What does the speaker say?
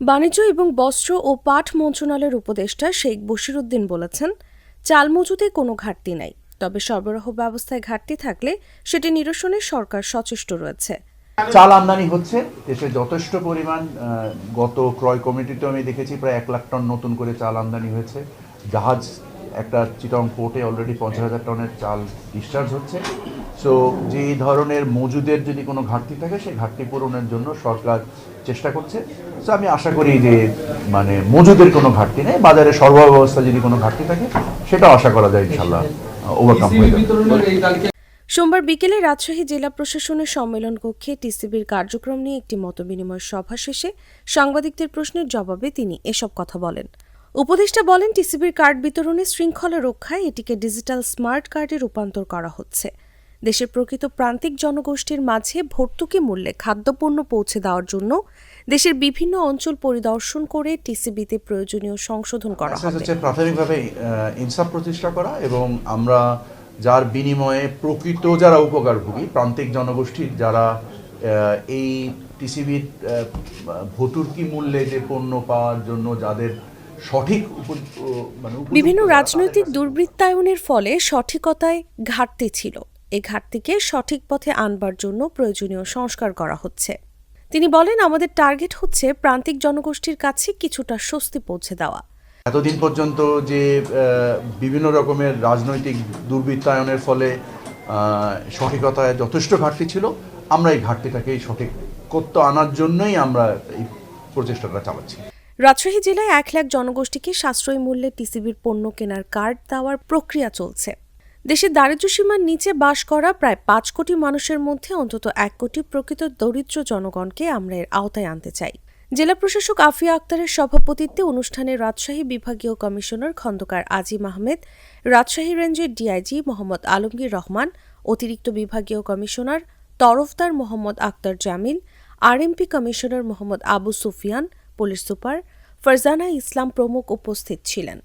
বাণিজ্য এবং বস্ত্র ও পাট মন্ত্রণালয়ের উপদেষ্টা শেখ বশিরউদ্দিন বলেছেন, চাল মজুতে কোনো ঘাটতি নাই, তবে সরবরাহ ব্যবস্থায় ঘাটতি থাকলে সেটি নিরসনে সরকার সচেষ্ট রয়েছে। চাল আমদানি হচ্ছে দেশে যথেষ্ট পরিমাণ। গত ক্রয় কমিটিতেও আমি দেখেছি প্রায় 1 লাখ টন নতুন করে চাল আমদানি হয়েছে। জাহাজ একটা চিটং পোর্টে অলরেডি 50,000 টনের চাল ডিসচার্জ হচ্ছে। সো যে ধরনের মজুদের যদি কোনো ঘাটতি থাকে সেই ঘাটতি পূরণের জন্য সরকার চেষ্টা করছে। সো আমি আশা করি যে মজুদের কোনো ঘাটতি নেই, বাজারে সরবরাহ ব্যবস্থা যদি কোনো ঘাটতি থাকে সেটাও আশা করা যায় ইনশাল্লাহ ওভারকাম হয়ে যাবে। সোমবার বিকেলে রাজশাহী জেলা প্রশাসনের সম্মেলন কক্ষে টিসিবির কার্যক্রম নিয়ে একটি মতবিনিময় সভা শেষে সাংবাদিকদের প্রশ্নের জবাবে তিনি এসব কথা বলেন। উপদেষ্টা বলেন, টিসিবির কার্ড বিতরণে শৃঙ্খলা রক্ষায় এটিকে ডিজিটাল স্মার্ট কার্ডে রূপান্তর করা হচ্ছে। দেশের প্রকৃত প্রান্তিক জনগোষ্ঠীর মাঝে ভর্তুকি মূল্যে খাদ্যপণ্য পৌঁছে দেওয়ার জন্য দেশের বিভিন্ন অঞ্চল পরিদর্শন করে টিসিবিতে প্রয়োজনীয় সংশোধন করা হবে। প্রাথমিকভাবে ইনসাফ প্রতিষ্ঠা করা এবং আমরা যার বিনিময়ে প্রকৃত যারা উপকারভোগী প্রান্তিক জনগোষ্ঠীর যারা এই টিসিবির ভর্তুকি মূল্যে যে পণ্য পাওয়ার জন্য যাদের সঠিক বিভিন্ন রাজনৈতিক দুর্বৃত্তায়নের ফলে সঠিকতায় ঘাটতি ছিল, এই ঘাটতিকে সঠিক পথে আনবার জন্য প্রয়োজনীয় সংস্কার করা হচ্ছে। তিনি বলেন, আমাদের টার্গেট হচ্ছে প্রান্তিক জনগোষ্ঠীর কাছে কিছুটা স্বস্তি পৌঁছে দেওয়া। এতদিন পর্যন্ত যে বিভিন্ন রকমের রাজনৈতিক দুর্বৃত্তায়নের ফলে সঠিকতায় যথেষ্ট ঘাটতি ছিল, আমরা এই ঘাটতিটাকে সঠিক করতে আনার জন্যই আমরা এই প্রচেষ্টাটা চালাচ্ছি। রাজশাহী জেলায় 1 লাখ জনগোষ্ঠীকে সাশ্রয়ী মূল্যে টিসিবির পণ্য কেনার কার্ড দেওয়ার প্রক্রিয়া চলছে। দেশের দারিদ্র্যসীমার নিচে বাস করা প্রায় 5 কোটি মানুষের মধ্যে অন্তত 1 কোটি প্রকৃত দরিদ্র জনগণকে আমরা এর আওতায় আনতে চাই। জেলা প্রশাসক আফিয়া আক্তারের সভাপতিত্বে অনুষ্ঠানে রাজশাহী বিভাগীয় কমিশনার খন্দকার আজিম আহমেদ, রাজশাহী রেঞ্জের ডিআইজি মোহাম্মদ আলমগীর রহমান, অতিরিক্ত বিভাগীয় commissioner Tarafdar Mohammad Akhtar Jamil, RMP commissioner Mohammad Abu Sufian, police super Farzana Islam প্রমুখ উপস্থিত ছিলেন।